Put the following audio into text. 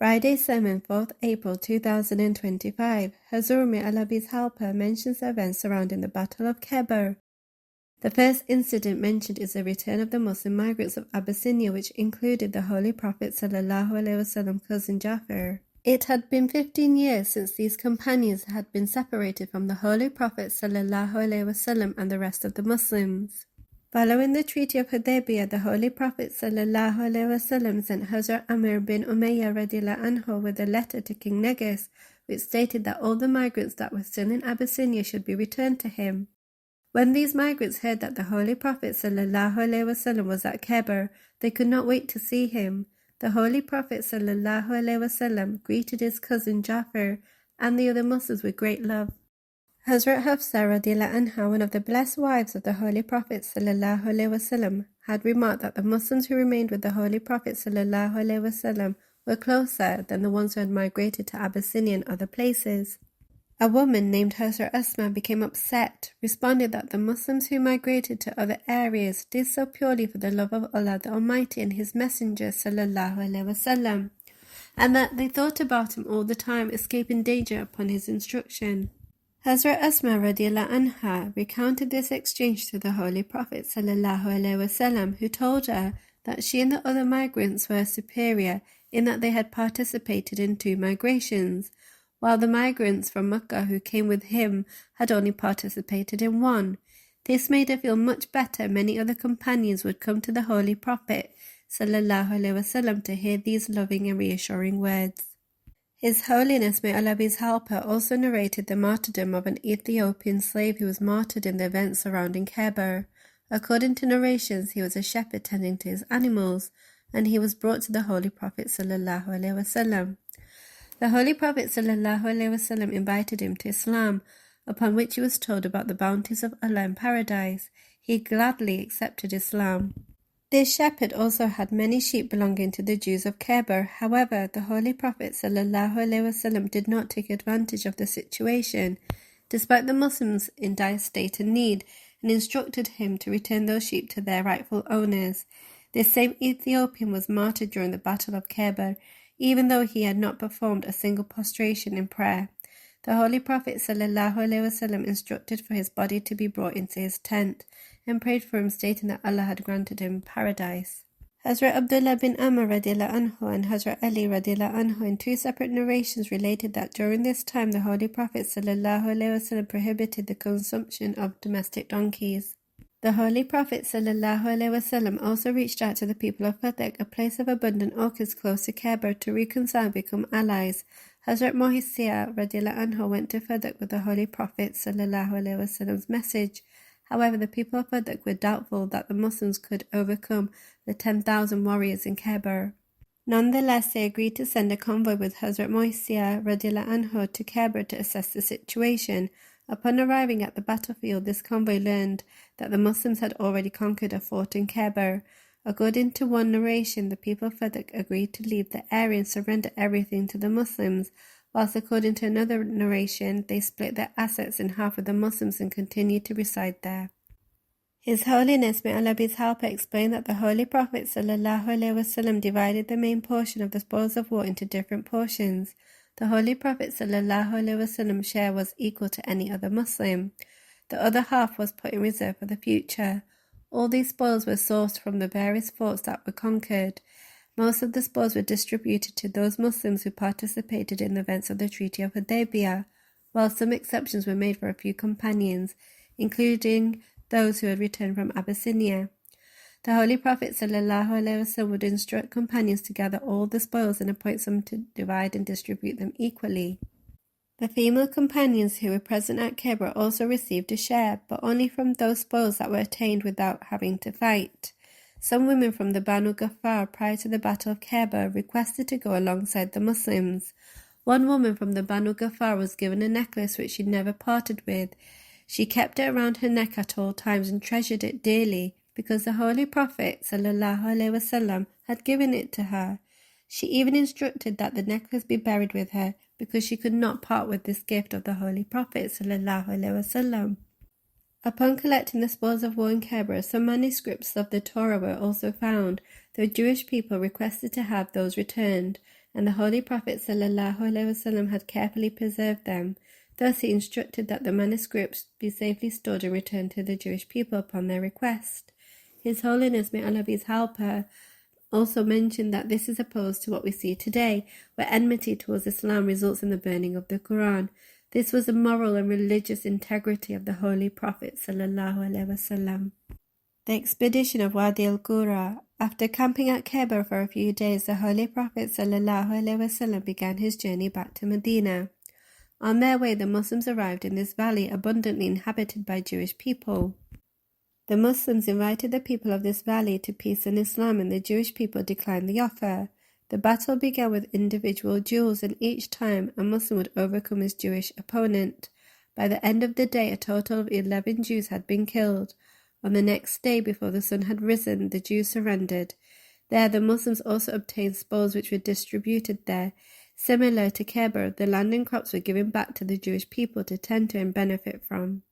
Friday sermon, 4th April 2025. Hazur May Allah be his helper mentions the events surrounding the Battle of Khyber. The first incident mentioned is the return of the Muslim migrants of Abyssinia, which included the Holy Prophet ﷺ cousin Jafar. It had been 15 years since these companions had been separated from the Holy Prophet ﷺ and the rest of the Muslims. Following the Treaty of Hudaybiyah, the Holy Prophet ﷺ sent Hazrat Amir bin Umayyah anhu with a letter to King Negus, which stated that all the migrants that were still in Abyssinia should be returned to him. When these migrants heard that the Holy Prophet ﷺ was at Khyber, they could not wait to see him. The Holy Prophet ﷺ greeted his cousin Jafar and the other Muslims with great love. Hazrat Hafsa anha, one of the blessed wives of the Holy Prophet ﷺ, had remarked that the Muslims who remained with the Holy Prophet ﷺ were closer than the ones who had migrated to Abyssinia and other places. A woman named Hazrat Asma became upset, responded that the Muslims who migrated to other areas did so purely for the love of Allah the Almighty and His Messenger ﷺ, and that they thought about him all the time, escaping danger upon his instruction. Hazrat Asma anha recounted this exchange to the Holy Prophet ﷺ, who told her that she and the other migrants were superior in that they had participated in 2 migrations, while the migrants from Mecca who came with him had only participated in 1. This made her feel much better. Many other companions would come to the Holy Prophet ﷺ to hear these loving and reassuring words. His Holiness, may Allah be his helper, also narrated the martyrdom of an Ethiopian slave who was martyred in the events surrounding Khyber. According to narrations, he was a shepherd tending to his animals, and he was brought to the Holy Prophet ﷺ. The Holy Prophet ﷺ invited him to Islam, upon which he was told about the bounties of Allah in paradise. He gladly accepted Islam. This shepherd also had many sheep belonging to the Jews of Khyber. However, the Holy Prophet ﷺ did not take advantage of the situation, despite the Muslims in dire state and need, and instructed him to return those sheep to their rightful owners. This same Ethiopian was martyred during the Battle of Khyber, even though he had not performed a single prostration in prayer. The Holy Prophet ﷺ instructed for his body to be brought into his tent, and prayed for him, stating that Allah had granted him paradise. Hazrat Abdullah bin Amr anhu and Hazrat Ali anhu in 2 separate narrations related that during this time the Holy Prophet ﷺ prohibited the consumption of domestic donkeys. The Holy Prophet ﷺ also reached out to the people of Fadak, a place of abundant orchids close to Khyber, to reconcile and become allies. Hazrat Mohisia anhu went to Fadak with the Holy Prophet ﷺ's message. However, the people of Fadak were doubtful that the Muslims could overcome the 10,000 warriors in Khyber. Nonetheless, they agreed to send a convoy with Hazrat Mohisia anhu to Khyber to assess the situation. Upon arriving at the battlefield, this convoy learned that the Muslims had already conquered a fort in Khyber. According to one narration, the people of Fadak agreed to leave the area and surrender everything to the Muslims, whilst according to another narration, they split their assets in half with the Muslims and continued to reside there. His Holiness, may Allah be his helper, explained that the Holy Prophet ﷺ divided the main portion of the spoils of war into different portions. The Holy Prophet ﷺ's share was equal to any other Muslim. The other half was put in reserve for the future. All these spoils were sourced from the various forts that were conquered. Most of the spoils were distributed to those Muslims who participated in the events of the Treaty of Hudaybiyah, while some exceptions were made for a few companions, including those who had returned from Abyssinia. The Holy Prophet ﷺ would instruct companions to gather all the spoils and appoint some to divide and distribute them equally. The female companions who were present at Khyber also received a share, but only from those spoils that were attained without having to fight. Some women from the Banu Ghaffar prior to the Battle of Khyber requested to go alongside the Muslims. One woman from the Banu Ghaffar was given a necklace which she never parted with. She kept it around her neck at all times and treasured it dearly, because the Holy Prophet ﷺ had given it to her. She even instructed that the necklace be buried with her, because she could not part with this gift of the Holy Prophet ﷺ. Upon collecting the spoils of war in Khyber, some manuscripts of the Torah were also found. The Jewish people requested to have those returned, and the Holy Prophet ﷺ had carefully preserved them. Thus he instructed that the manuscripts be safely stored and returned to the Jewish people upon their request. His Holiness, may Allah be his helper, also mentioned that this is opposed to what we see today, where enmity towards Islam results in the burning of the Quran. This was the moral and religious integrity of the Holy Prophet ﷺ. The expedition of Wadi al-Qura. After camping at Kaaba for a few days, the Holy Prophet ﷺ began his journey back to Medina. On their way, the Muslims arrived in this valley abundantly inhabited by Jewish people. The Muslims invited the people of this valley to peace and Islam, and the Jewish people declined the offer. The battle began with individual duels, and each time a Muslim would overcome his Jewish opponent. By the end of the day, a total of 11 Jews had been killed. On the next day, before the sun had risen, the Jews surrendered. There, the Muslims also obtained spoils which were distributed there. Similar to Kaaba, the land and crops were given back to the Jewish people to tend to and benefit from.